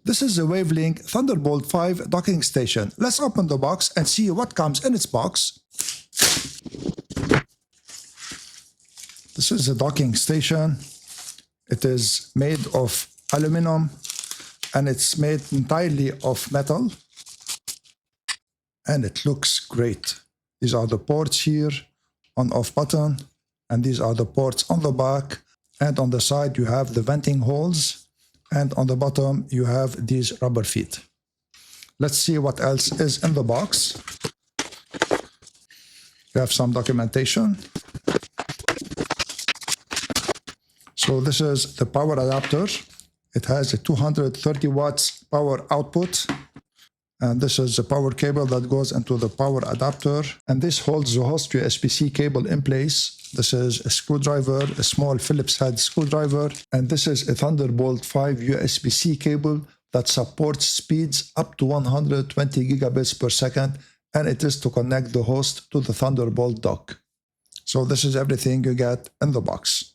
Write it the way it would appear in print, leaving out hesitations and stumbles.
This is the Wavlink Thunderbolt 5 docking station. Let's open the box and see what comes in its box. This is the docking station. It is made of aluminum and it's made entirely of metal. And it looks great. These are the ports here, on-off button, and these are the ports on the back. And on the side you have the venting holes, and on the bottom you have these rubber feet. Let's see what else is in the box. You have some documentation. So this is the power adapter. It has a 230 watts power output. And this is the power cable that goes into the power adapter. And this holds the host USB-C cable in place. This is a screwdriver, a small Phillips head screwdriver. And this is a Thunderbolt 5 USB-C cable that supports speeds up to 120 gigabits per second. And it is to connect the host to the Thunderbolt dock. So this is everything you get in the box.